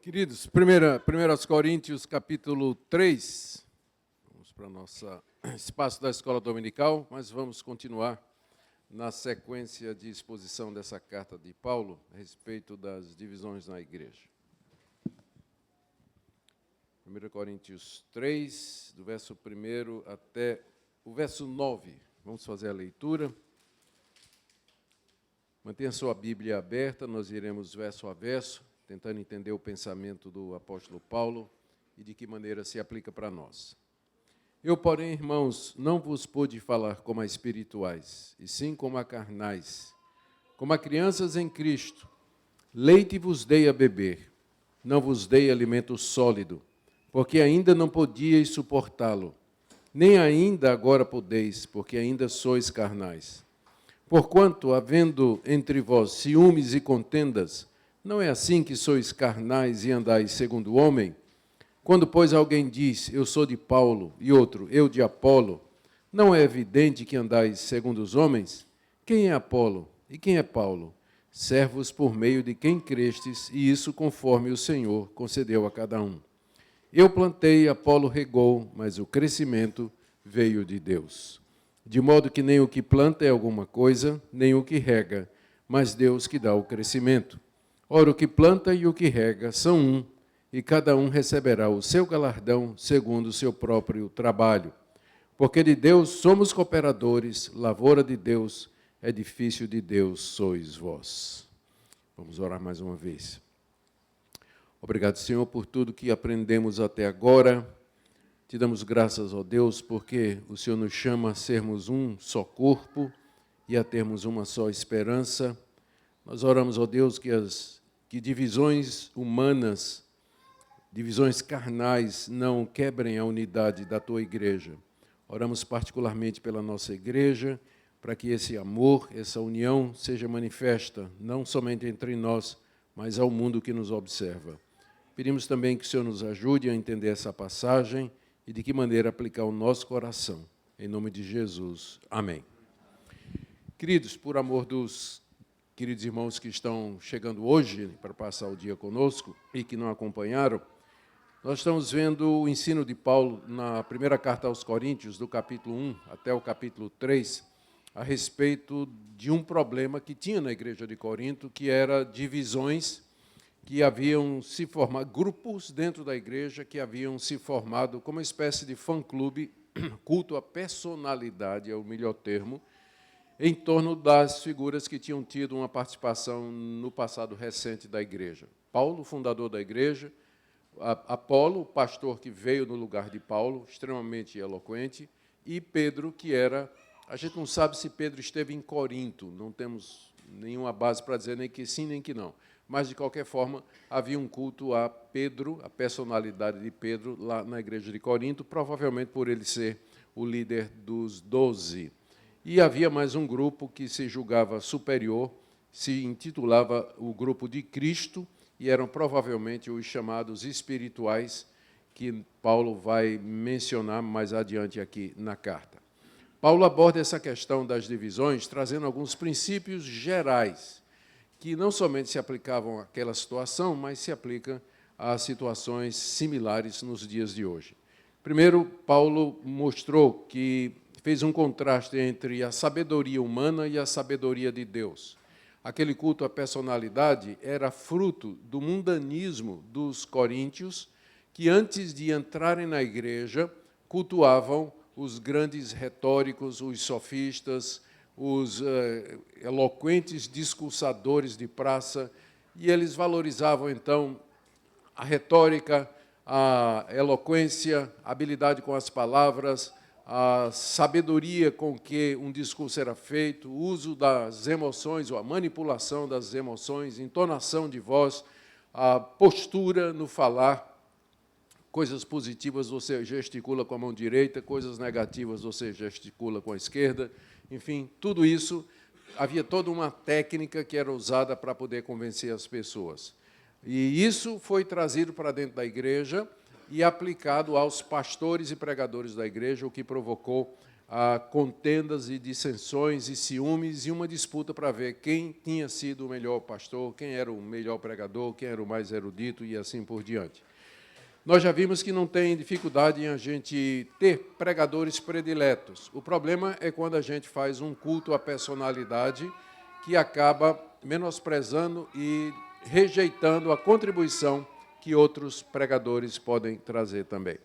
Queridos, 1 aos Coríntios, capítulo 3, vamos para o nosso espaço da escola dominical, mas vamos continuar na sequência de exposição dessa carta de Paulo a respeito das divisões na igreja. 1 Coríntios 3, do verso 1 até o verso 9, vamos fazer a leitura. Mantenha sua Bíblia aberta, nós iremos verso a verso, tentando entender o pensamento do apóstolo Paulo e de que maneira se aplica para nós. Eu, porém, irmãos, não vos pude falar como a espirituais, e sim como a carnais, como a crianças em Cristo. Leite vos dei a beber, não vos dei alimento sólido, porque ainda não podíeis suportá-lo, nem ainda agora podeis, porque ainda sois carnais. Porquanto, havendo entre vós ciúmes e contendas, não é assim que sois carnais e andais segundo o homem? Quando, pois, alguém diz, eu sou de Paulo, e outro, eu de Apolo, não é evidente que andais segundo os homens? Quem é Apolo e quem é Paulo? Servos por meio de quem crestes, e isso conforme o Senhor concedeu a cada um. Eu plantei, Apolo regou, mas o crescimento veio de Deus. De modo que nem o que planta é alguma coisa, nem o que rega, mas Deus que dá o crescimento. Ora, o que planta e o que rega são um, e cada um receberá o seu galardão segundo o seu próprio trabalho. Porque de Deus somos cooperadores, lavoura de Deus, edifício de Deus sois vós. Vamos orar mais uma vez. Obrigado, Senhor, por tudo que aprendemos até agora. Te damos graças, ó Deus, porque o Senhor nos chama a sermos um só corpo e a termos uma só esperança. Nós oramos, ó Deus, que divisões humanas, divisões carnais, não quebrem a unidade da Tua igreja. Oramos particularmente pela nossa igreja, para que esse amor, essa união seja manifesta, não somente entre nós, mas ao mundo que nos observa. Pedimos também que o Senhor nos ajude a entender essa passagem e de que maneira aplicar o nosso coração. Em nome de Jesus. Amém. Queridos, por amor dos queridos irmãos que estão chegando hoje para passar o dia conosco e que não acompanharam, nós estamos vendo o ensino de Paulo na primeira carta aos Coríntios, do capítulo 1 até o capítulo 3, a respeito de um problema que tinha na igreja de Corinto, que era divisões que haviam se formado, grupos dentro da igreja que haviam se formado como uma espécie de fã-clube, culto à personalidade, é o melhor termo, em torno das figuras que tinham tido uma participação no passado recente da igreja. Paulo, fundador da igreja, Apolo, o pastor que veio no lugar de Paulo, extremamente eloquente, e Pedro, que era... A gente não sabe se Pedro esteve em Corinto, não temos nenhuma base para dizer nem que sim, nem que não. Mas, de qualquer forma, havia um culto a Pedro, a personalidade de Pedro, lá na igreja de Corinto, provavelmente por ele ser o líder dos 12. E havia mais um grupo que se julgava superior, se intitulava o grupo de Cristo, e eram provavelmente os chamados espirituais, que Paulo vai mencionar mais adiante aqui na carta. Paulo aborda essa questão das divisões, trazendo alguns princípios gerais, que não somente se aplicavam àquela situação, mas se aplicam a situações similares nos dias de hoje. Primeiro, Paulo mostrou que fez um contraste entre a sabedoria humana e a sabedoria de Deus. Aquele culto à personalidade era fruto do mundanismo dos coríntios, que antes de entrarem na igreja, cultuavam os grandes retóricos, os sofistas, os eloquentes discursadores de praça, e eles valorizavam, então, a retórica, a eloquência, a habilidade com as palavras, a sabedoria com que um discurso era feito, o uso das emoções, ou a manipulação das emoções, entonação de voz, a postura no falar. Coisas positivas você gesticula com a mão direita, coisas negativas você gesticula com a esquerda. Enfim, tudo isso, havia toda uma técnica que era usada para poder convencer as pessoas. E isso foi trazido para dentro da igreja e aplicado aos pastores e pregadores da igreja, o que provocou a contendas e dissensões e ciúmes e uma disputa para ver quem tinha sido o melhor pastor, quem era o melhor pregador, quem era o mais erudito e assim por diante. Nós já vimos que não tem dificuldade em a gente ter pregadores prediletos. O problema é quando a gente faz um culto à personalidade que acaba menosprezando e rejeitando a contribuição que outros pregadores podem trazer também.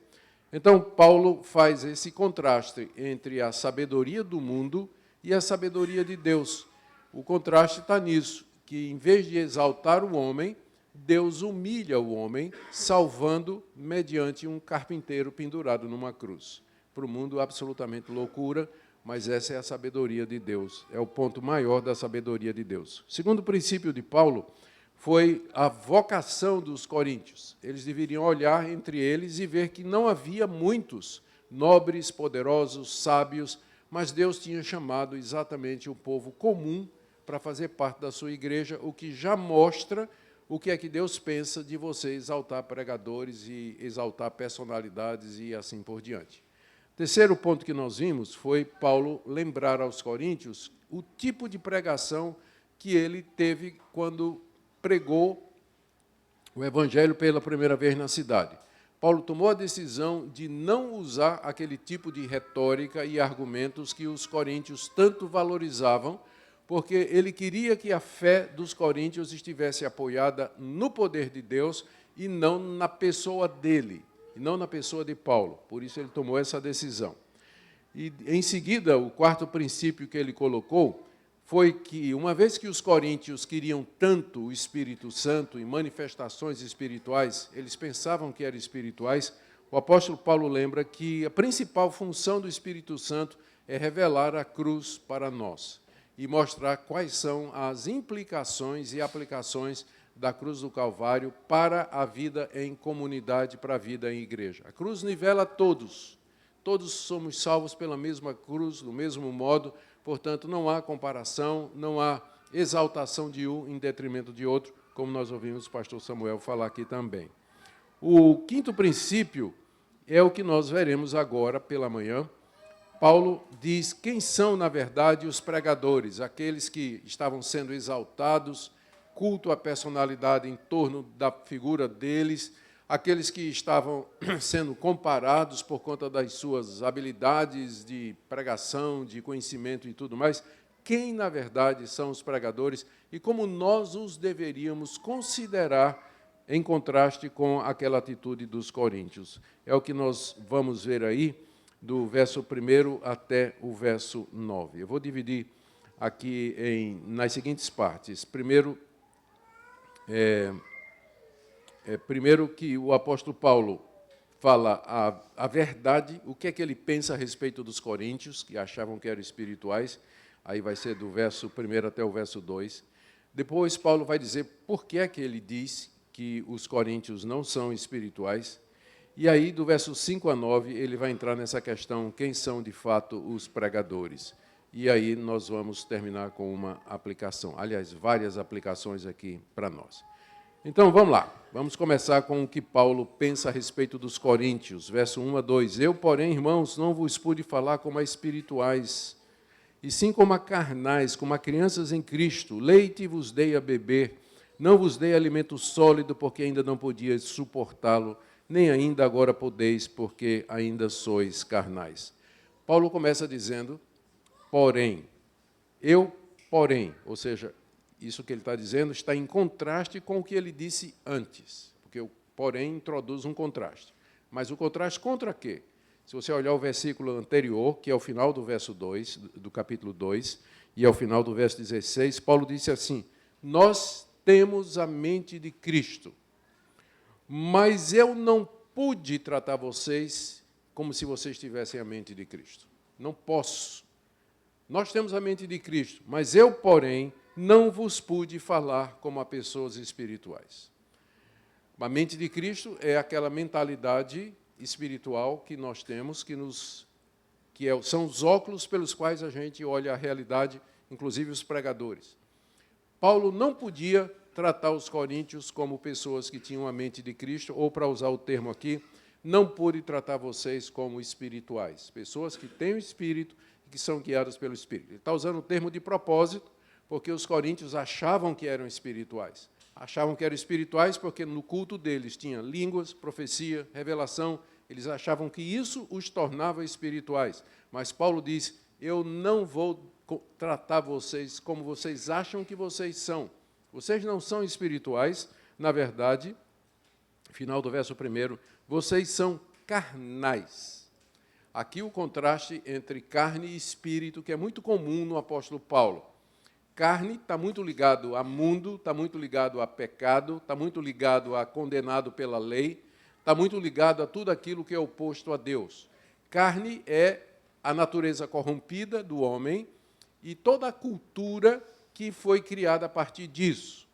Então, Paulo faz esse contraste entre a sabedoria do mundo e a sabedoria de Deus. O contraste está nisso, que em vez de exaltar o homem, Deus humilha o homem, salvando mediante um carpinteiro pendurado numa cruz. Para o mundo, absolutamente loucura, mas essa é a sabedoria de Deus. É o ponto maior da sabedoria de Deus. O segundo princípio de Paulo foi a vocação dos coríntios. Eles deveriam olhar entre eles e ver que não havia muitos nobres, poderosos, sábios, mas Deus tinha chamado exatamente o povo comum para fazer parte da sua igreja, o que já mostra o que é que Deus pensa de você exaltar pregadores e exaltar personalidades e assim por diante. Terceiro ponto que nós vimos foi Paulo lembrar aos coríntios o tipo de pregação que ele teve quando pregou o evangelho pela primeira vez na cidade. Paulo tomou a decisão de não usar aquele tipo de retórica e argumentos que os coríntios tanto valorizavam, porque ele queria que a fé dos coríntios estivesse apoiada no poder de Deus e não na pessoa dele, e não na pessoa de Paulo. Por isso ele tomou essa decisão. E, em seguida, o quarto princípio que ele colocou foi que, uma vez que os coríntios queriam tanto o Espírito Santo e manifestações espirituais, eles pensavam que eram espirituais, o apóstolo Paulo lembra que a principal função do Espírito Santo é revelar a cruz para nós e mostrar quais são as implicações e aplicações da cruz do Calvário para a vida em comunidade, para a vida em igreja. A cruz nivela todos. Todos somos salvos pela mesma cruz, do mesmo modo, portanto, não há comparação, não há exaltação de um em detrimento de outro, como nós ouvimos o pastor Samuel falar aqui também. O quinto princípio é o que nós veremos agora pela manhã. Paulo diz quem são, na verdade, os pregadores, aqueles que estavam sendo exaltados, culto à personalidade em torno da figura deles, aqueles que estavam sendo comparados por conta das suas habilidades de pregação, de conhecimento e tudo mais. Quem, na verdade, são os pregadores e como nós os deveríamos considerar em contraste com aquela atitude dos coríntios. É o que nós vamos ver aí, do verso 1 até o verso 9. Eu vou dividir aqui nas seguintes partes. Primeiro que o apóstolo Paulo fala a verdade, o que é que ele pensa a respeito dos coríntios, que achavam que eram espirituais, aí vai ser do verso 1 até o verso 2. Depois, Paulo vai dizer por que é que ele diz que os coríntios não são espirituais. E aí, do verso 5 a 9, ele vai entrar nessa questão, quem são de fato os pregadores. E aí nós vamos terminar com uma aplicação, aliás, várias aplicações aqui para nós. Então, vamos lá. Vamos começar com o que Paulo pensa a respeito dos coríntios, verso 1 a 2. Eu, porém, irmãos, não vos pude falar como a espirituais, e sim como a carnais, como a crianças em Cristo. Leite vos dei a beber, não vos dei alimento sólido, porque ainda não podíeis suportá-lo, nem ainda agora podeis, porque ainda sois carnais. Paulo começa dizendo, porém, ou seja, isso que ele está dizendo está em contraste com o que ele disse antes, porque o porém introduz um contraste. Mas o contraste contra quê? Se você olhar o versículo anterior, que é o final do verso 2, do capítulo 2, e ao final do verso 16, Paulo disse assim, nós temos a mente de Cristo, mas eu não pude tratar vocês como se vocês tivessem a mente de Cristo. Não posso. Nós temos a mente de Cristo, mas eu, porém, não vos pude falar como a pessoas espirituais. A mente de Cristo é aquela mentalidade espiritual que nós temos, são os óculos pelos quais a gente olha a realidade, inclusive os pregadores. Paulo não podia tratar os coríntios como pessoas que tinham a mente de Cristo, ou, para usar o termo aqui, não pude tratar vocês como espirituais. Pessoas que têm o Espírito e que são guiadas pelo Espírito. Ele está usando o termo de propósito, porque os coríntios achavam que eram espirituais. Achavam que eram espirituais porque no culto deles tinha línguas, profecia, revelação. Eles achavam que isso os tornava espirituais. Mas Paulo diz, eu não vou tratar vocês como vocês acham que vocês são. Vocês não são espirituais, na verdade, final do verso 1, vocês são carnais. Aqui o contraste entre carne e espírito, que é muito comum no apóstolo Paulo. Carne está muito ligado a mundo, está muito ligado a pecado, está muito ligado a condenado pela lei, está muito ligado a tudo aquilo que é oposto a Deus. Carne é a natureza corrompida do homem e toda a cultura que foi criada a partir disso.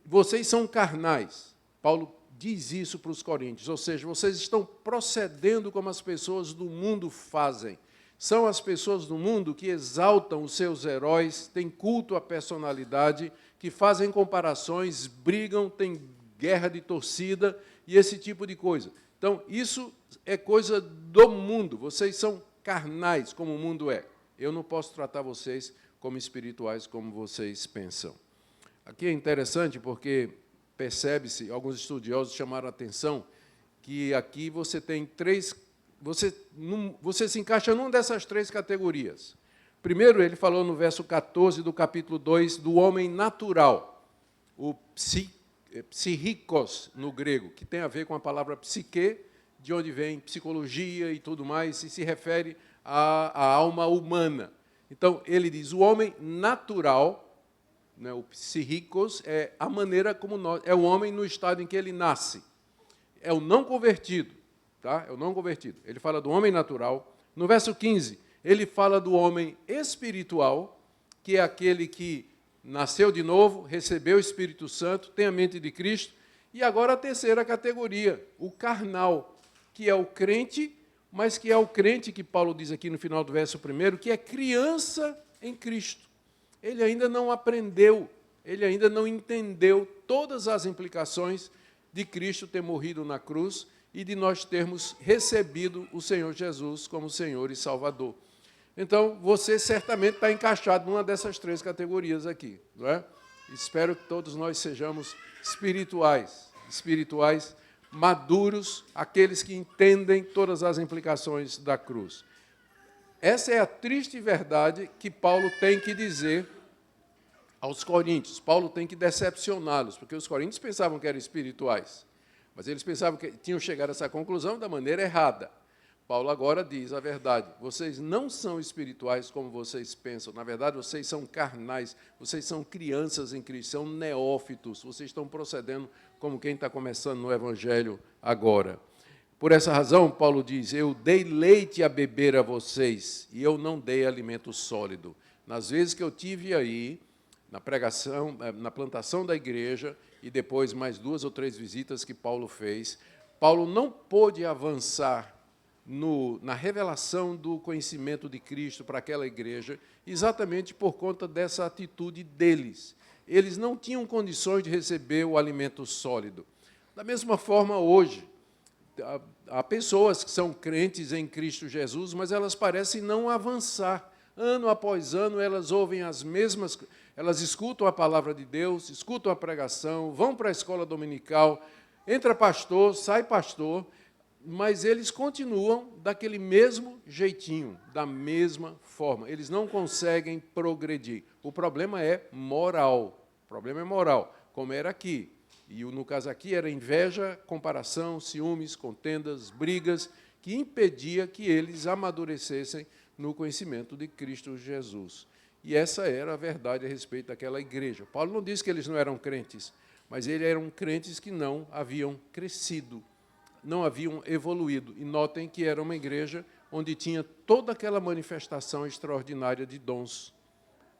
Vocês são carnais. Paulo diz isso para os coríntios, ou seja, vocês estão procedendo como as pessoas do mundo fazem. São as pessoas do mundo que exaltam os seus heróis, têm culto à personalidade, que fazem comparações, brigam, têm guerra de torcida e esse tipo de coisa. Então, isso é coisa do mundo. Vocês são carnais, como o mundo é. Eu não posso tratar vocês como espirituais, como vocês pensam. Aqui é interessante porque percebe-se, alguns estudiosos chamaram a atenção, que aqui você tem três. Você se encaixa numa dessas três categorias. Primeiro, ele falou no verso 14 do capítulo 2 do homem natural, o psíchikos no grego, que tem a ver com a palavra psique, de onde vem psicologia e tudo mais, e se refere à alma humana. Então, ele diz, o homem natural, né, o psíchikos, é a maneira como nós, é o homem no estado em que ele nasce. É o não convertido. Tá? É o não convertido. Ele fala do homem natural. No verso 15, ele fala do homem espiritual, que é aquele que nasceu de novo, recebeu o Espírito Santo, tem a mente de Cristo. E agora a terceira categoria, o carnal, que é o crente, mas que é o crente que Paulo diz aqui no final do verso 1, que é criança em Cristo. Ele ainda não aprendeu, ele ainda não entendeu todas as implicações de Cristo ter morrido na cruz e de nós termos recebido o Senhor Jesus como Senhor e Salvador. Então, você certamente está encaixado numa dessas três categorias aqui, não é? Espero que todos nós sejamos espirituais, maduros, aqueles que entendem todas as implicações da cruz. Essa é a triste verdade que Paulo tem que dizer aos coríntios. Paulo tem que decepcioná-los, porque os coríntios pensavam que eram espirituais. Mas eles pensavam que tinham chegado a essa conclusão da maneira errada. Paulo agora diz a verdade. Vocês não são espirituais como vocês pensam. Na verdade, vocês são carnais. Vocês são crianças em Cristo, são neófitos. Vocês estão procedendo como quem está começando no Evangelho agora. Por essa razão, Paulo diz, eu dei leite a beber a vocês e eu não dei alimento sólido. Nas vezes que eu tive aí, na pregação, na plantação da igreja, e depois mais 2 ou 3 visitas que Paulo fez, Paulo não pôde avançar na revelação do conhecimento de Cristo para aquela igreja, exatamente por conta dessa atitude deles. Eles não tinham condições de receber o alimento sólido. Da mesma forma, hoje, há pessoas que são crentes em Cristo Jesus, mas elas parecem não avançar. Ano após ano, elas ouvem as mesmas, elas escutam a palavra de Deus, escutam a pregação, vão para a escola dominical, entra pastor, sai pastor, mas eles continuam daquele mesmo jeitinho, da mesma forma. Eles não conseguem progredir. O problema é moral. O problema é moral, como era aqui. E no caso aqui era inveja, comparação, ciúmes, contendas, brigas, que impedia que eles amadurecessem no conhecimento de Cristo Jesus. E essa era a verdade a respeito daquela igreja. Paulo não disse que eles não eram crentes, mas eles eram crentes que não haviam crescido, não haviam evoluído. E notem que era uma igreja onde tinha toda aquela manifestação extraordinária de dons.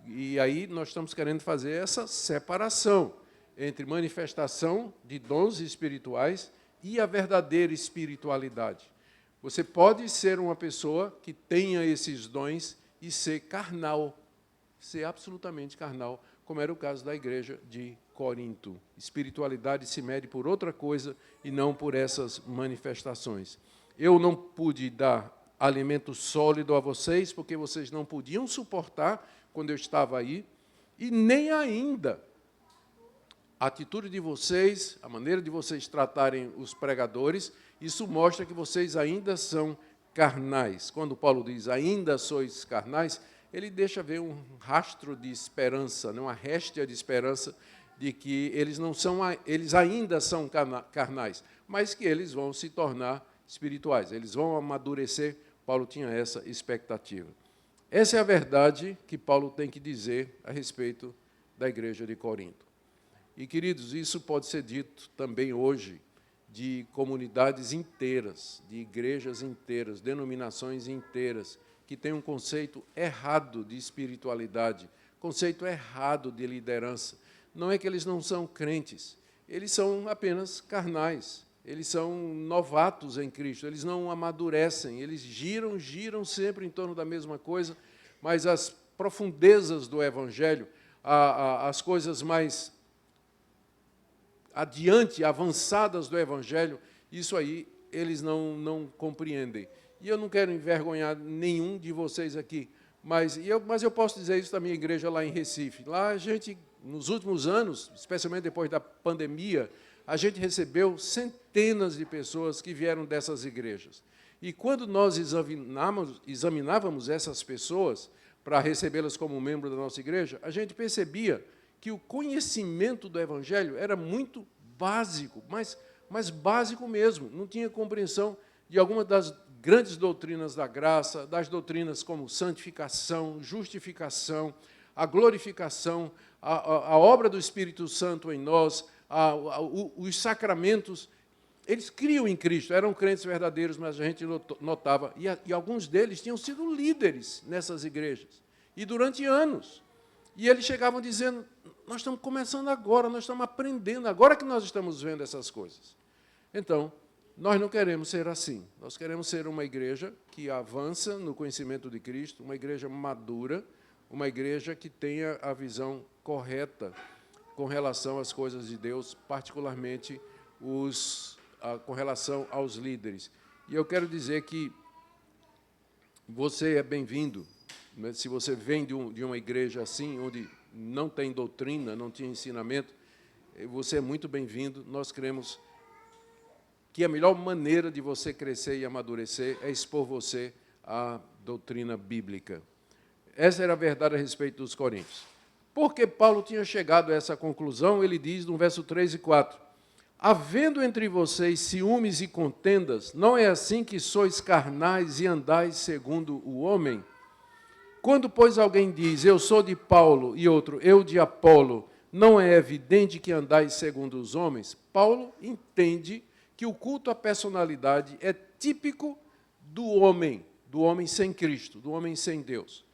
E aí nós estamos querendo fazer essa separação entre manifestação de dons espirituais e a verdadeira espiritualidade. Você pode ser uma pessoa que tenha esses dons e ser carnal, ser absolutamente carnal, como era o caso da igreja de Corinto. Espiritualidade se mede por outra coisa e não por essas manifestações. Eu não pude dar alimento sólido a vocês, porque vocês não podiam suportar quando eu estava aí, e nem ainda a atitude de vocês, a maneira de vocês tratarem os pregadores, isso mostra que vocês ainda são carnais. Quando Paulo diz, ainda sois carnais, ele deixa ver um rastro de esperança, uma réstia de esperança de que eles ainda são carnais, mas que eles vão se tornar espirituais, eles vão amadurecer. Paulo tinha essa expectativa. Essa é a verdade que Paulo tem que dizer a respeito da igreja de Corinto. E, queridos, isso pode ser dito também hoje de comunidades inteiras, de igrejas inteiras, denominações inteiras, que têm um conceito errado de espiritualidade, conceito errado de liderança. Não é que eles não são crentes, eles são apenas carnais, eles são novatos em Cristo, eles não amadurecem, eles giram sempre em torno da mesma coisa, mas as profundezas do Evangelho, as coisas mais adiante, avançadas do Evangelho, isso aí eles não compreendem. E eu não quero envergonhar nenhum de vocês aqui, mas eu posso dizer isso da minha igreja lá em Recife. Lá a gente, nos últimos anos, especialmente depois da pandemia, a gente recebeu centenas de pessoas que vieram dessas igrejas. E quando nós examinávamos essas pessoas para recebê-las como membro da nossa igreja, a gente percebia que o conhecimento do Evangelho era muito básico, mas básico mesmo. Não tinha compreensão de algumas das grandes doutrinas da graça, das doutrinas como santificação, justificação, a glorificação, a obra do Espírito Santo em nós, os sacramentos. Eles criam em Cristo, eram crentes verdadeiros, mas a gente notava, e alguns deles tinham sido líderes nessas igrejas, e durante anos. E eles chegavam dizendo, nós estamos começando agora, nós estamos aprendendo, agora que nós estamos vendo essas coisas. Então, nós não queremos ser assim. Nós queremos ser uma igreja que avança no conhecimento de Cristo, uma igreja madura, uma igreja que tenha a visão correta com relação às coisas de Deus, particularmente com relação aos líderes. E eu quero dizer que você é bem-vindo. Se você vem de uma igreja assim, onde não tem doutrina, não tem ensinamento, você é muito bem-vindo. Nós cremos que a melhor maneira de você crescer e amadurecer é expor você à doutrina bíblica. Essa era a verdade a respeito dos coríntios. Porque Paulo tinha chegado a essa conclusão, ele diz no verso 3 e 4, havendo entre vocês ciúmes e contendas, não é assim que sois carnais e andais segundo o homem? Quando, pois, alguém diz, eu sou de Paulo, e outro, eu de Apolo, não é evidente que andais segundo os homens? Paulo entende que o culto à personalidade é típico do homem sem Cristo, do homem sem Deus.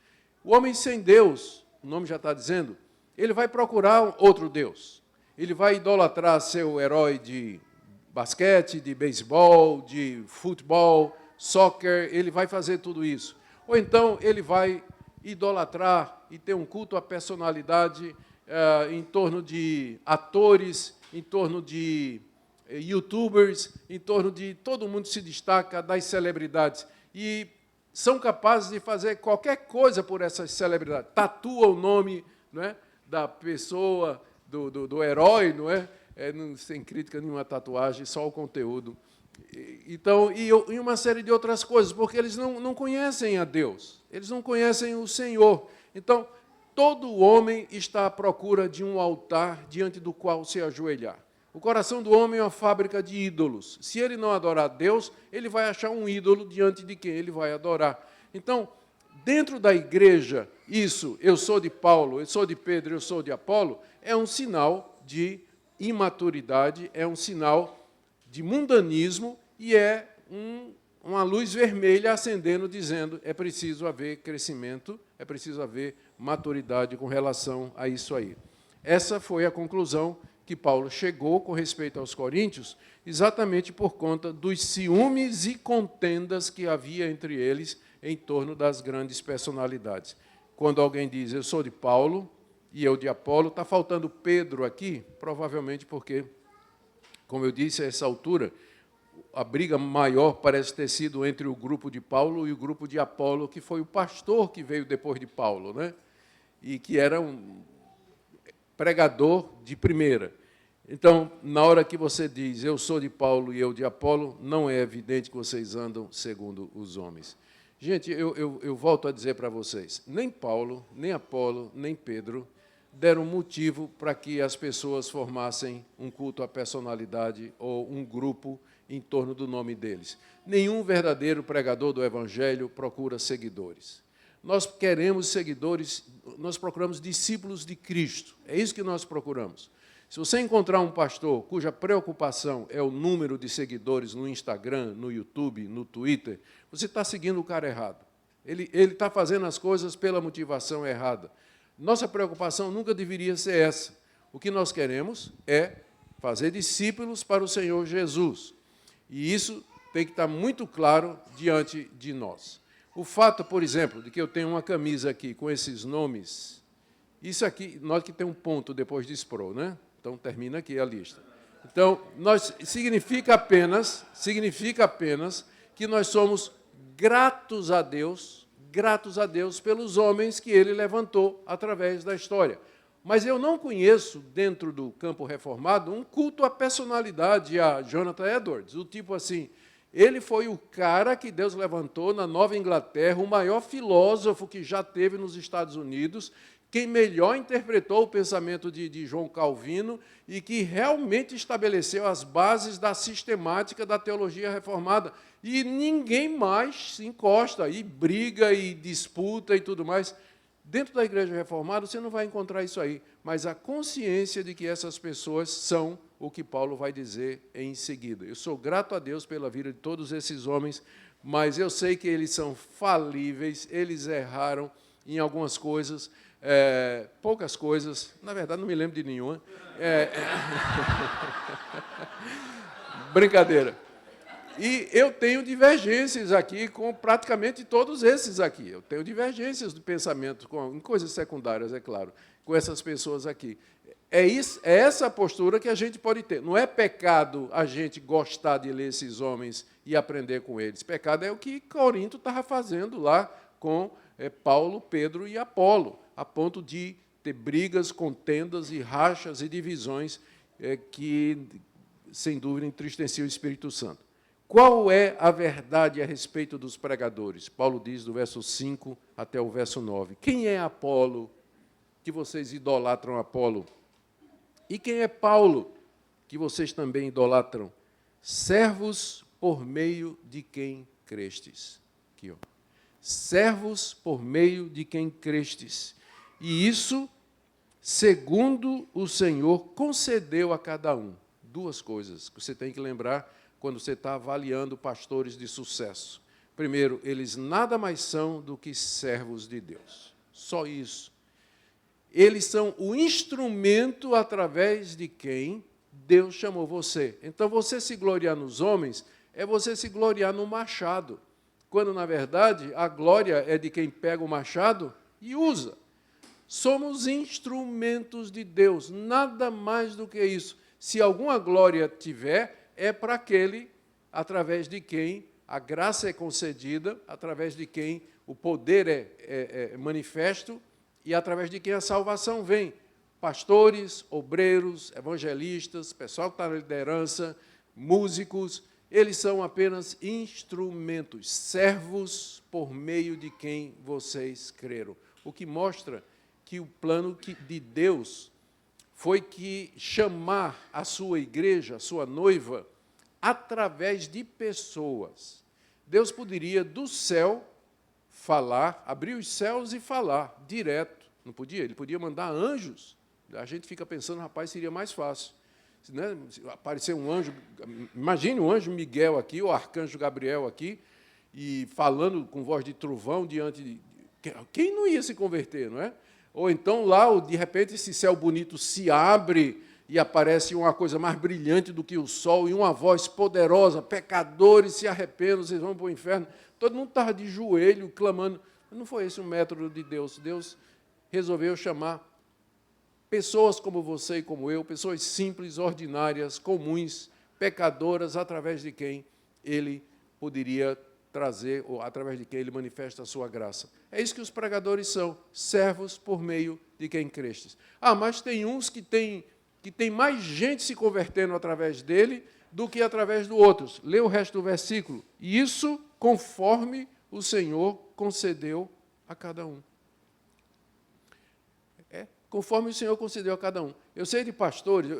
O homem sem Deus, o nome já está dizendo, ele vai procurar outro Deus. Ele vai idolatrar seu herói de basquete, de beisebol, de futebol, soccer, ele vai fazer tudo isso. Ou então ele vai idolatrar e ter um culto à personalidade em torno de atores, em torno de youtubers, em torno de todo mundo se destaca, das celebridades. E são capazes de fazer qualquer coisa por essas celebridades. Tatua o nome, não é, da pessoa, do herói, não é? Sem crítica nenhuma tatuagem, só o conteúdo. Então, e uma série de outras coisas, porque eles não conhecem a Deus, eles não conhecem o Senhor. Então, todo homem está à procura de um altar diante do qual se ajoelhar. O coração do homem é uma fábrica de ídolos. Se ele não adorar a Deus, ele vai achar um ídolo diante de quem ele vai adorar. Então, dentro da igreja, isso, eu sou de Paulo, eu sou de Pedro, eu sou de Apolo, é um sinal de imaturidade, é um sinal de mundanismo e é uma luz vermelha acendendo, dizendo é preciso haver crescimento, é preciso haver maturidade com relação a isso aí. Essa foi a conclusão que Paulo chegou com respeito aos coríntios, exatamente por conta dos ciúmes e contendas que havia entre eles em torno das grandes personalidades. Quando alguém diz, eu sou de Paulo, e eu de Apolo. Está faltando Pedro aqui, provavelmente porque, como eu disse, a essa altura, a briga maior parece ter sido entre o grupo de Paulo e o grupo de Apolo, que foi o pastor que veio depois de Paulo, né? E que era um pregador de primeira. Então, na hora que você diz, eu sou de Paulo e eu de Apolo, não é evidente que vocês andam segundo os homens. Gente, eu volto a dizer para vocês, nem Paulo, nem Apolo, nem Pedro deram motivo para que as pessoas formassem um culto à personalidade ou um grupo em torno do nome deles. Nenhum verdadeiro pregador do Evangelho procura seguidores. Nós queremos seguidores, nós procuramos discípulos de Cristo. É isso que nós procuramos. Se você encontrar um pastor cuja preocupação é o número de seguidores no Instagram, no YouTube, no Twitter, você está seguindo o cara errado. Ele está fazendo as coisas pela motivação errada. Nossa preocupação nunca deveria ser essa. O que nós queremos é fazer discípulos para o Senhor Jesus. E isso tem que estar muito claro diante de nós. O fato, por exemplo, de que eu tenho uma camisa aqui com esses nomes, isso aqui, nós que tem um ponto depois de Spro, né? Então, termina aqui a lista. Então, significa apenas que nós somos gratos a Deus pelos homens que Ele levantou através da história. Mas eu não conheço, dentro do campo reformado, um culto à personalidade, a Jonathan Edwards, o tipo assim, ele foi o cara que Deus levantou na Nova Inglaterra, o maior filósofo que já teve nos Estados Unidos, quem melhor interpretou o pensamento de João Calvino e que realmente estabeleceu as bases da sistemática da teologia reformada. E ninguém mais se encosta, e briga, e disputa, e tudo mais. Dentro da Igreja Reformada, você não vai encontrar isso aí, mas a consciência de que essas pessoas são o que Paulo vai dizer em seguida. Eu sou grato a Deus pela vida de todos esses homens, mas eu sei que eles são falíveis, eles erraram em algumas coisas, poucas coisas, na verdade não me lembro de nenhuma. Brincadeira. E eu tenho divergências aqui com praticamente todos esses aqui. Eu tenho divergências de pensamento, em coisas secundárias, é claro, com essas pessoas aqui. É essa a postura que a gente pode ter. Não é pecado a gente gostar de ler esses homens e aprender com eles. Pecado é o que Corinto estava fazendo lá com Paulo, Pedro e Apolo, a ponto de ter brigas, contendas e rachas e divisões que, sem dúvida, entristeciam o Espírito Santo. Qual é a verdade a respeito dos pregadores? Paulo diz do verso 5 até o verso 9. Quem é Apolo, que vocês idolatram Apolo? E quem é Paulo, que vocês também idolatram? Servos por meio de quem crestes. Aqui, ó. Servos por meio de quem crestes. E isso, segundo o Senhor, concedeu a cada um. Duas coisas que você tem que lembrar quando você está avaliando pastores de sucesso. Primeiro, eles nada mais são do que servos de Deus. Só isso. Eles são o instrumento através de quem Deus chamou você. Então, você se gloriar nos homens é você se gloriar no machado, quando, na verdade, a glória é de quem pega o machado e usa. Somos instrumentos de Deus, nada mais do que isso. Se alguma glória tiver, é para aquele através de quem a graça é concedida, através de quem o poder é manifesto e através de quem a salvação vem. Pastores, obreiros, evangelistas, pessoal que está na liderança, músicos, eles são apenas instrumentos, servos por meio de quem vocês creram. O que mostra que o plano de Deus foi que chamar a sua igreja, a sua noiva, através de pessoas. Deus poderia, do céu, falar, abrir os céus e falar direto. Não podia? Ele podia mandar anjos. A gente fica pensando, rapaz, seria mais fácil. Né? Se aparecer um anjo, imagine um anjo Miguel aqui, o arcanjo Gabriel aqui, e falando com voz de trovão diante de... Quem não ia se converter, não é? Ou então, lá, de repente, esse céu bonito se abre e aparece uma coisa mais brilhante do que o sol e uma voz poderosa, pecadores se arrependam, vocês vão para o inferno. Todo mundo estava de joelho, clamando. Não foi esse o método de Deus. Deus resolveu chamar pessoas como você e como eu, pessoas simples, ordinárias, comuns, pecadoras, através de quem ele poderia trazer, ou através de quem ele manifesta a sua graça. É isso que os pregadores são, servos por meio de quem crestes. Ah, mas tem uns que tem mais gente se convertendo através dele do que através do outros. Lê o resto do versículo. E isso conforme o Senhor concedeu a cada um. Conforme o Senhor concedeu a cada um. Eu sei de pastores,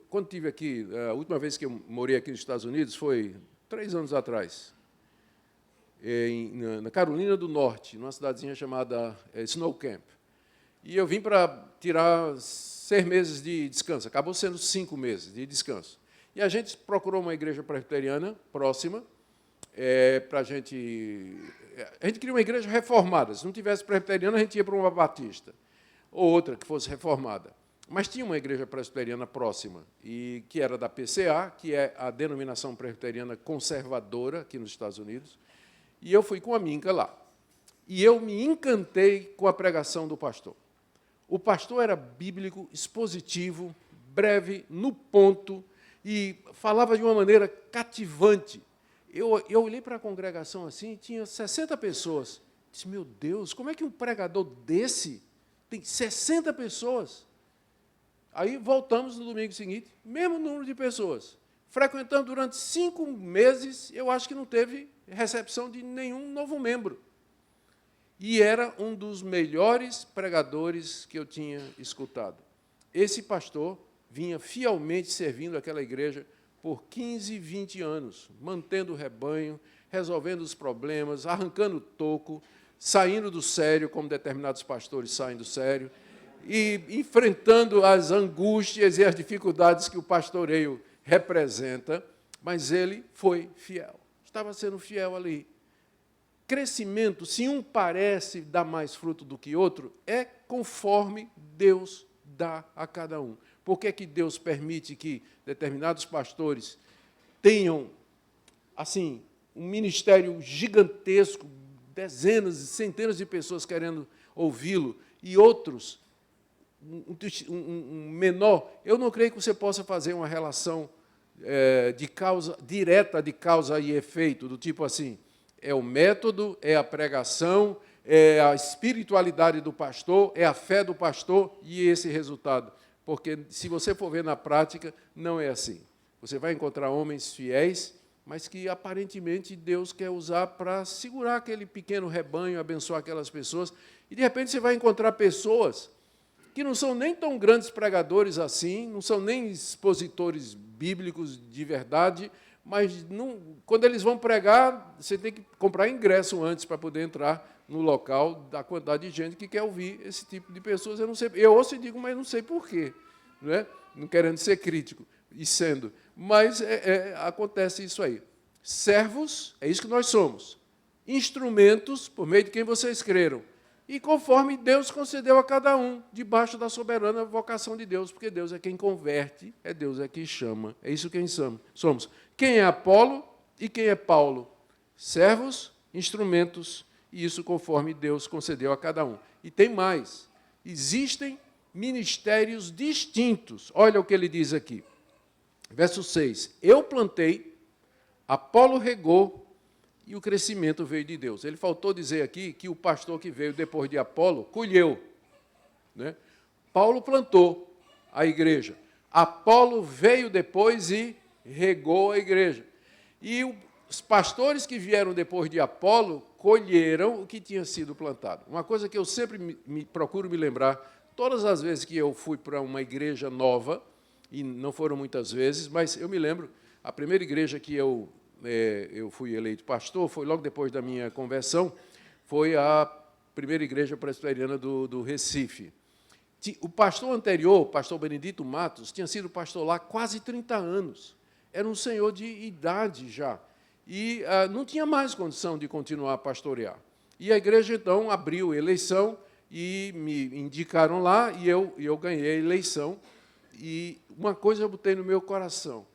quando estive aqui, a última vez que eu morei aqui nos Estados Unidos foi 3 anos atrás, na Carolina do Norte, numa cidadezinha chamada Snow Camp. E eu vim para tirar 6 meses de descanso, acabou sendo 5 meses de descanso. E a gente procurou uma igreja presbiteriana próxima, para a gente queria uma igreja reformada. Se não tivesse presbiteriana, a gente ia para uma batista, ou outra que fosse reformada. Mas tinha uma igreja presbiteriana próxima, e que era da PCA, que é a denominação presbiteriana conservadora aqui nos Estados Unidos, e eu fui com a Minca lá. E eu me encantei com a pregação do pastor. O pastor era bíblico, expositivo, breve, no ponto, e falava de uma maneira cativante. Eu olhei para a congregação assim, tinha 60 pessoas. Disse, meu Deus, como é que um pregador desse tem 60 pessoas? Aí voltamos no domingo seguinte, mesmo número de pessoas. Frequentando durante 5 meses, eu acho que não teve recepção de nenhum novo membro. E era um dos melhores pregadores que eu tinha escutado. Esse pastor vinha fielmente servindo aquela igreja por 15, 20 anos, mantendo o rebanho, resolvendo os problemas, arrancando o toco, saindo do sério, como determinados pastores saem do sério, e enfrentando as angústias e as dificuldades que o pastoreio representa, mas ele foi fiel, estava sendo fiel ali. Crescimento, se um parece dar mais fruto do que outro, é conforme Deus dá a cada um. Por que é que Deus permite que determinados pastores tenham, assim, um ministério gigantesco, dezenas e centenas de pessoas querendo ouvi-lo, e outros, um menor? Eu não creio que você possa fazer uma relação de causa direta de causa e efeito, do tipo assim, é o método, é a pregação, é a espiritualidade do pastor, é a fé do pastor e esse resultado. Porque, se você for ver na prática, não é assim. Você vai encontrar homens fiéis, mas que, aparentemente, Deus quer usar para segurar aquele pequeno rebanho, abençoar aquelas pessoas. E, de repente, você vai encontrar pessoas que não são nem tão grandes pregadores assim, não são nem expositores bíblicos de verdade, mas quando eles vão pregar, você tem que comprar ingresso antes para poder entrar no local da quantidade de gente que quer ouvir esse tipo de pessoas. Eu não sei, eu ouço e digo, mas não sei por quê, não é? Não querendo ser crítico, e sendo. Mas acontece isso aí. Servos, é isso que nós somos. Instrumentos, por meio de quem vocês creram. E conforme Deus concedeu a cada um, debaixo da soberana vocação de Deus, porque Deus é quem converte, é Deus é quem chama. É isso quem somos. Quem é Apolo e quem é Paulo? Servos, instrumentos, e isso conforme Deus concedeu a cada um. E tem mais. Existem ministérios distintos. Olha o que ele diz aqui. Verso 6. Eu plantei, Apolo regou, e o crescimento veio de Deus. Ele faltou dizer aqui que o pastor que veio depois de Apolo colheu, né? Paulo plantou a igreja. Apolo veio depois e regou a igreja. E os pastores que vieram depois de Apolo colheram o que tinha sido plantado. Uma coisa que eu sempre procuro me lembrar, todas as vezes que eu fui para uma igreja nova, e não foram muitas vezes, mas eu me lembro, a primeira igreja que eu fui eleito pastor, foi logo depois da minha conversão, foi a primeira igreja presbiteriana do Recife. O pastor anterior, o pastor Benedito Matos, tinha sido pastor lá quase 30 anos. Era um senhor de idade já. E não tinha mais condição de continuar a pastorear. E a igreja, então, abriu eleição e me indicaram lá, e eu ganhei a eleição. E uma coisa eu botei no meu coração.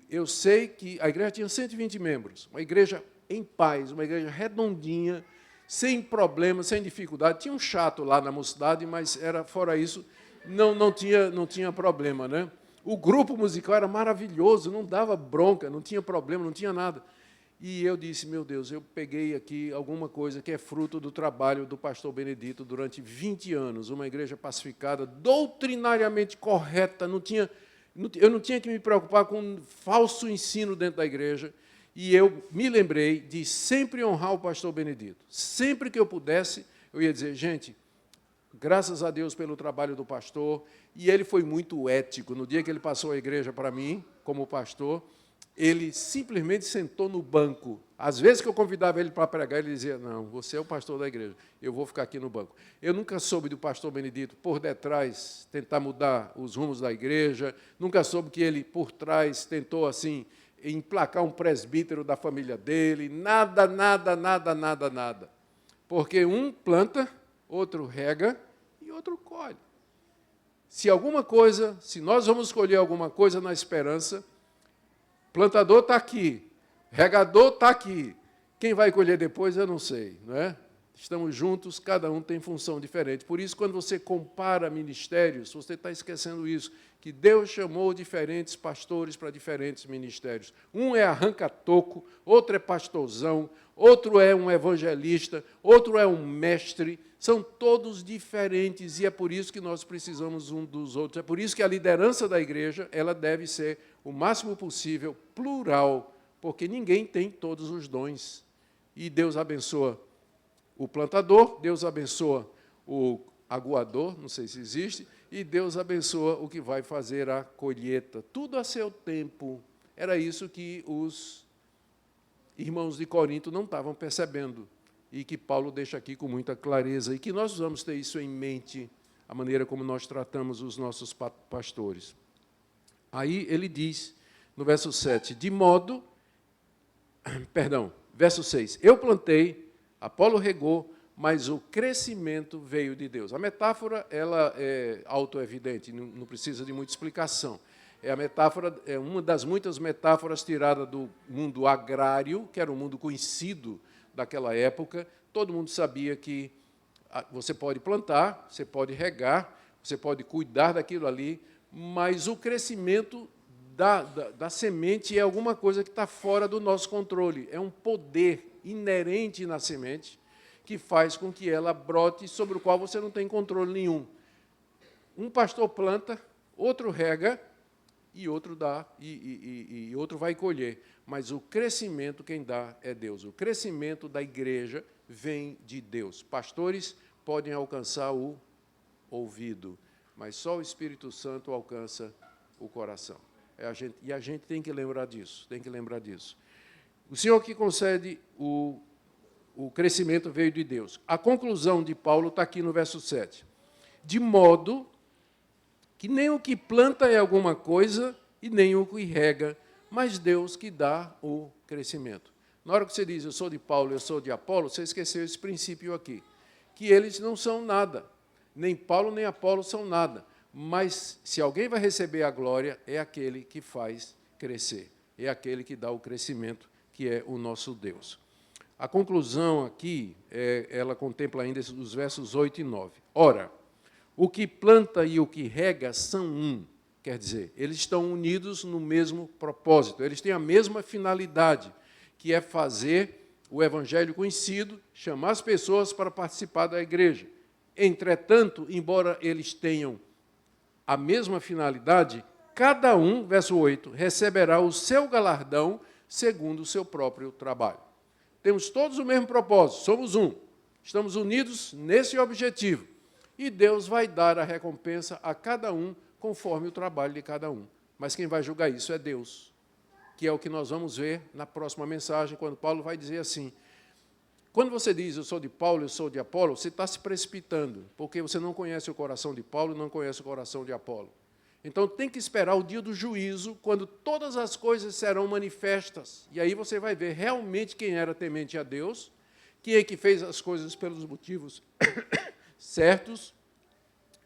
Eu sei que a igreja tinha 120 membros, uma igreja em paz, uma igreja redondinha, sem problemas, sem dificuldade. Tinha um chato lá na mocidade, mas era fora isso. não tinha problema, né? O grupo musical era maravilhoso, não dava bronca, não tinha problema, não tinha nada. E eu disse, meu Deus, eu peguei aqui alguma coisa que é fruto do trabalho do pastor Benedito durante 20 anos, uma igreja pacificada, doutrinariamente correta, eu não tinha que me preocupar com um falso ensino dentro da igreja, e eu me lembrei de sempre honrar o pastor Benedito. Sempre que eu pudesse, eu ia dizer, gente, graças a Deus pelo trabalho do pastor, e ele foi muito ético. No dia que ele passou a igreja para mim, como pastor, ele simplesmente sentou no banco. Às vezes que eu convidava ele para pregar, ele dizia, não, você é o pastor da igreja, eu vou ficar aqui no banco. Eu nunca soube do pastor Benedito, por detrás, tentar mudar os rumos da igreja, nunca soube que ele, por trás, tentou, assim, emplacar um presbítero da família dele, nada. Porque um planta, outro rega e outro colhe. Se nós vamos escolher alguma coisa na esperança, plantador está aqui, regador está aqui. Quem vai colher depois, eu não sei, não é? Estamos juntos, cada um tem função diferente. Por isso, quando você compara ministérios, você está esquecendo isso, que Deus chamou diferentes pastores para diferentes ministérios. Um é arranca-toco, outro é pastorzão, outro é um evangelista, outro é um mestre. São todos diferentes e é por isso que nós precisamos um dos outros. É por isso que a liderança da igreja ela deve ser o máximo possível plural, porque ninguém tem todos os dons. E Deus abençoa o plantador, Deus abençoa o aguador, não sei se existe, e Deus abençoa o que vai fazer a colheita. Tudo a seu tempo. Era isso que os irmãos de Corinto não estavam percebendo, e que Paulo deixa aqui com muita clareza, e que nós vamos ter isso em mente, a maneira como nós tratamos os nossos pastores. Aí ele diz, no verso 7, verso 6, eu plantei, Apolo regou, mas o crescimento veio de Deus. A metáfora ela é autoevidente, não precisa de muita explicação. A metáfora é uma das muitas metáforas tiradas do mundo agrário, que era um mundo conhecido daquela época. Todo mundo sabia que você pode plantar, você pode regar, você pode cuidar daquilo ali, mas o crescimento da semente é alguma coisa que está fora do nosso controle. É um poder inerente na semente que faz com que ela brote, sobre o qual você não tem controle nenhum. Um pastor planta, outro rega, e outro dá, e outro vai colher. Mas o crescimento quem dá é Deus. O crescimento da igreja vem de Deus. Pastores podem alcançar o ouvido, mas só o Espírito Santo alcança o coração. E a gente tem que lembrar disso, O Senhor que concede o crescimento veio de Deus. A conclusão de Paulo está aqui no verso 7. De modo que nem o que planta é alguma coisa e nem o que rega, mas Deus que dá o crescimento. Na hora que você diz, eu sou de Paulo, eu sou de Apolo, você esqueceu esse princípio aqui, que eles não são nada. Nem Paulo nem Apolo são nada. Mas, se alguém vai receber a glória, é aquele que faz crescer. É aquele que dá o crescimento, que é o nosso Deus. A conclusão aqui, ela contempla ainda os versos 8 e 9. Ora, o que planta e o que rega são um. Quer dizer, eles estão unidos no mesmo propósito. Eles têm a mesma finalidade, que é fazer o evangelho conhecido, chamar as pessoas para participar da igreja. Entretanto, embora eles tenham a mesma finalidade, cada um, verso 8, receberá o seu galardão segundo o seu próprio trabalho. Temos todos o mesmo propósito, somos um. Estamos unidos nesse objetivo. E Deus vai dar a recompensa a cada um conforme o trabalho de cada um. Mas quem vai julgar isso é Deus, que é o que nós vamos ver na próxima mensagem, quando Paulo vai dizer assim, quando você diz, eu sou de Paulo, eu sou de Apolo, você está se precipitando, porque você não conhece o coração de Paulo e não conhece o coração de Apolo. Então, tem que esperar o dia do juízo, quando todas as coisas serão manifestas. E aí você vai ver realmente quem era temente a Deus, quem é que fez as coisas pelos motivos certos,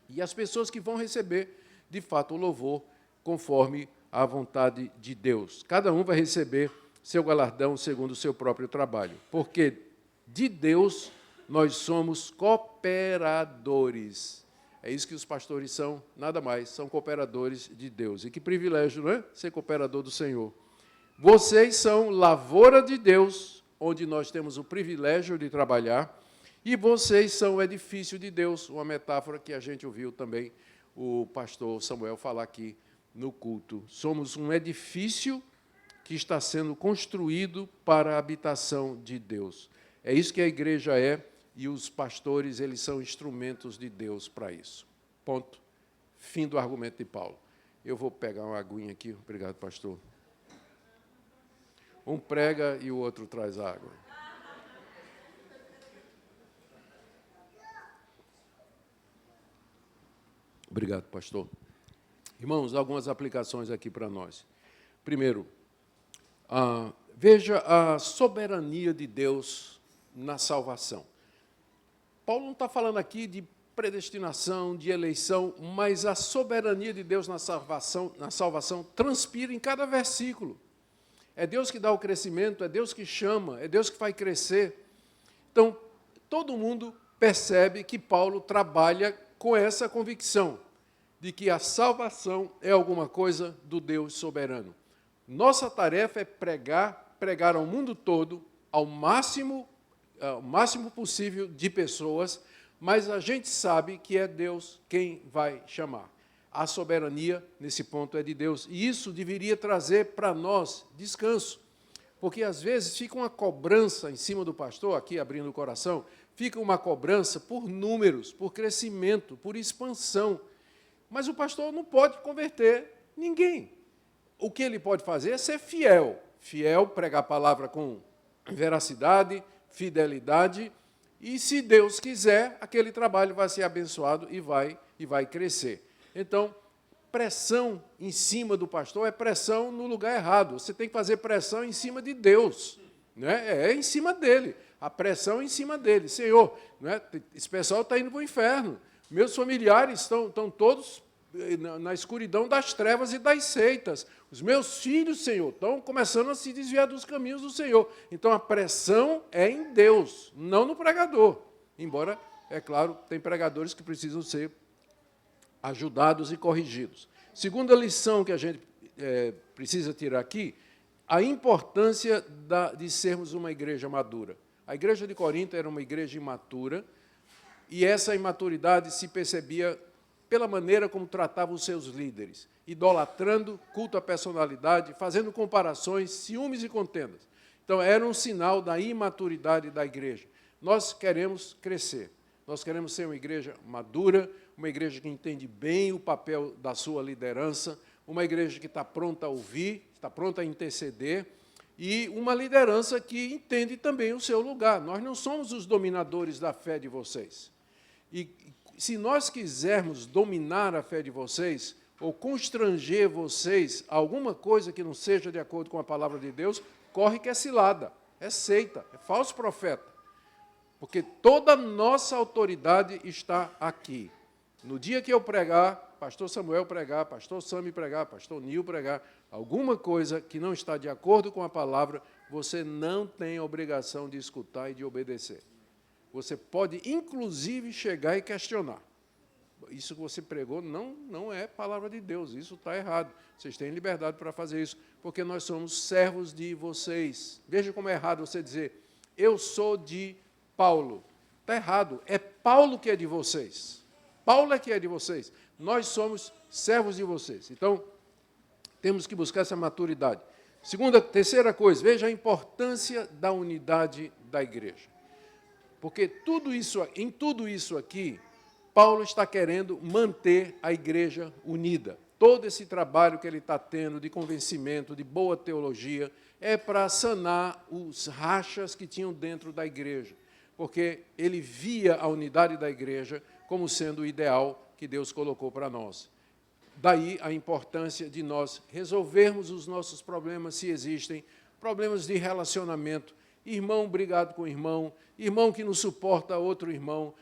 e as pessoas que vão receber, de fato, o louvor conforme a vontade de Deus. Cada um vai receber seu galardão segundo o seu próprio trabalho, porque de Deus nós somos cooperadores. É isso que os pastores são, nada mais, são cooperadores de Deus. E que privilégio, não é? Ser cooperador do Senhor. Vocês são lavoura de Deus, onde nós temos o privilégio de trabalhar, e vocês são o edifício de Deus, uma metáfora que a gente ouviu também o pastor Samuel falar aqui no culto. Somos um edifício que está sendo construído para a habitação de Deus. É isso que a igreja é, e os pastores, eles são instrumentos de Deus para isso. Ponto. Fim do argumento de Paulo. Eu vou pegar uma aguinha aqui. Obrigado, pastor. Um prega e o outro traz água. Obrigado, pastor. Irmãos, algumas aplicações aqui para nós. Primeiro, veja a soberania de Deus na salvação. Paulo não está falando aqui de predestinação, de eleição, mas a soberania de Deus na salvação transpira em cada versículo. É Deus que dá o crescimento, é Deus que chama, é Deus que faz crescer. Então, todo mundo percebe que Paulo trabalha com essa convicção de que a salvação é alguma coisa do Deus soberano. Nossa tarefa é pregar ao mundo todo, ao máximo possível de pessoas, mas a gente sabe que é Deus quem vai chamar. A soberania, nesse ponto, é de Deus. E isso deveria trazer para nós descanso. Porque, às vezes, fica uma cobrança em cima do pastor, aqui abrindo o coração, fica uma cobrança por números, por crescimento, por expansão. Mas o pastor não pode converter ninguém. O que ele pode fazer é ser fiel. Fiel, pregar a palavra com veracidade, fidelidade, e, se Deus quiser, aquele trabalho vai ser abençoado e vai crescer. Então, pressão em cima do pastor é pressão no lugar errado. Você tem que fazer pressão em cima de Deus, né? É em cima dele. A pressão é em cima dele. Senhor, né? Esse pessoal está indo para o inferno. Meus familiares estão todos na escuridão das trevas e das seitas. Os meus filhos, Senhor, estão começando a se desviar dos caminhos do Senhor. Então, a pressão é em Deus, não no pregador. Embora, é claro, tem pregadores que precisam ser ajudados e corrigidos. Segunda lição que a gente precisa tirar aqui, a importância de sermos uma igreja madura. A igreja de Corinto era uma igreja imatura, e essa imaturidade se percebia pela maneira como tratava os seus líderes, idolatrando, culto à personalidade, fazendo comparações, ciúmes e contendas. Então, era um sinal da imaturidade da igreja. Nós queremos crescer, nós queremos ser uma igreja madura, uma igreja que entende bem o papel da sua liderança, uma igreja que está pronta a ouvir, está pronta a interceder, e uma liderança que entende também o seu lugar. Nós não somos os dominadores da fé de vocês. E se nós quisermos dominar a fé de vocês, ou constranger vocês a alguma coisa que não seja de acordo com a palavra de Deus, corre que é cilada, é seita, é falso profeta. Porque toda a nossa autoridade está aqui. No dia que eu pregar, pastor Samuel pregar, pastor Sami pregar, pastor Nil pregar, alguma coisa que não está de acordo com a palavra, você não tem a obrigação de escutar e de obedecer. Você pode, inclusive, chegar e questionar. Isso que você pregou não é palavra de Deus, isso está errado. Vocês têm liberdade para fazer isso, porque nós somos servos de vocês. Veja como é errado você dizer, eu sou de Paulo. Está errado, é Paulo que é de vocês. Paulo é que é de vocês. Nós somos servos de vocês. Então, temos que buscar essa maturidade. Terceira coisa, veja a importância da unidade da igreja. Porque em tudo isso aqui, Paulo está querendo manter a igreja unida. Todo esse trabalho que ele está tendo de convencimento, de boa teologia, é para sanar os rachas que tinham dentro da igreja. Porque ele via a unidade da igreja como sendo o ideal que Deus colocou para nós. Daí a importância de nós resolvermos os nossos problemas, se existem, problemas de relacionamento, irmão brigado com irmão que não suporta outro irmão,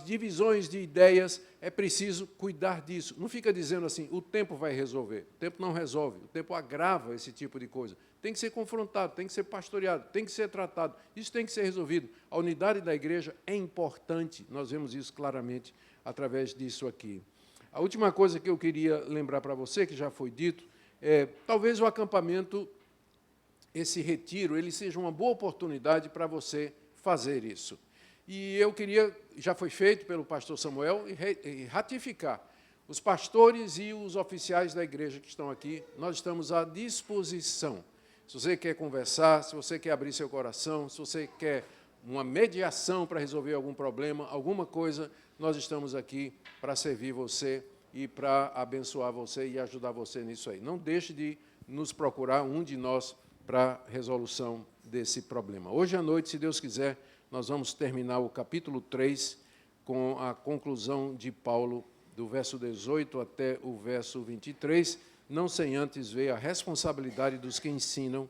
divisões de ideias, é preciso cuidar disso. Não fica dizendo assim, o tempo vai resolver. O tempo não resolve, o tempo agrava esse tipo de coisa. Tem que ser confrontado, tem que ser pastoreado, tem que ser tratado. Isso tem que ser resolvido. A unidade da igreja é importante, nós vemos isso claramente através disso aqui. A última coisa que eu queria lembrar para você, que já foi dito, talvez o acampamento, esse retiro, ele seja uma boa oportunidade para você fazer isso. E eu queria, já foi feito pelo pastor Samuel, e ratificar. Os pastores e os oficiais da igreja que estão aqui, nós estamos à disposição. Se você quer conversar, se você quer abrir seu coração, se você quer uma mediação para resolver algum problema, alguma coisa, nós estamos aqui para servir você e para abençoar você e ajudar você nisso aí. Não deixe de nos procurar, um de nós, para a resolução desse problema. Hoje à noite, se Deus quiser, nós vamos terminar o capítulo 3 com a conclusão de Paulo, do verso 18 até o verso 23, não sem antes ver a responsabilidade dos que ensinam,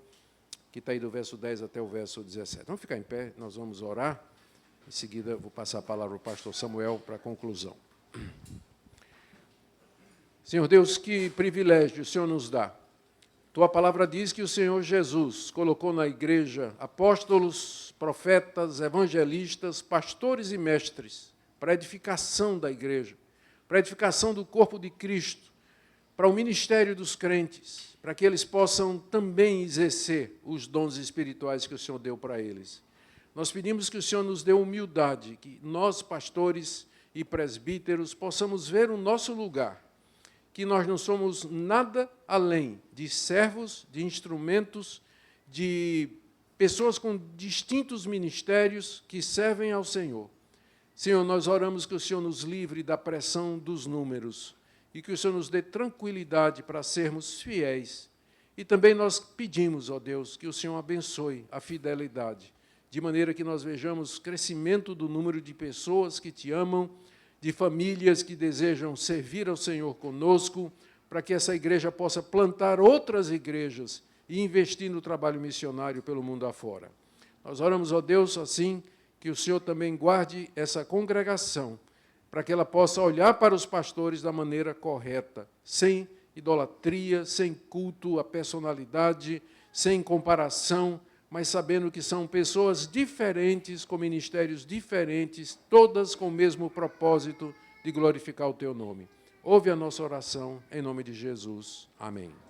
que está aí do verso 10 até o verso 17. Vamos ficar em pé, nós vamos orar. Em seguida, vou passar a palavra ao pastor Samuel para a conclusão. Senhor Deus, que privilégio o Senhor nos dá. Tua palavra diz que o Senhor Jesus colocou na igreja apóstolos, profetas, evangelistas, pastores e mestres para a edificação da igreja, para a edificação do corpo de Cristo, para o ministério dos crentes, para que eles possam também exercer os dons espirituais que o Senhor deu para eles. Nós pedimos que o Senhor nos dê humildade, que nós, pastores e presbíteros, possamos ver o nosso lugar, que nós não somos nada além de servos, de instrumentos, de pessoas com distintos ministérios que servem ao Senhor. Senhor, nós oramos que o Senhor nos livre da pressão dos números e que o Senhor nos dê tranquilidade para sermos fiéis. E também nós pedimos, ó Deus, que o Senhor abençoe a fidelidade, de maneira que nós vejamos crescimento do número de pessoas que te amam, de famílias que desejam servir ao Senhor conosco, para que essa igreja possa plantar outras igrejas e investir no trabalho missionário pelo mundo afora. Nós oramos, ó Deus, assim, que o Senhor também guarde essa congregação, para que ela possa olhar para os pastores da maneira correta, sem idolatria, sem culto à personalidade, sem comparação, mas sabendo que são pessoas diferentes, com ministérios diferentes, todas com o mesmo propósito de glorificar o teu nome. Ouve a nossa oração, em nome de Jesus. Amém.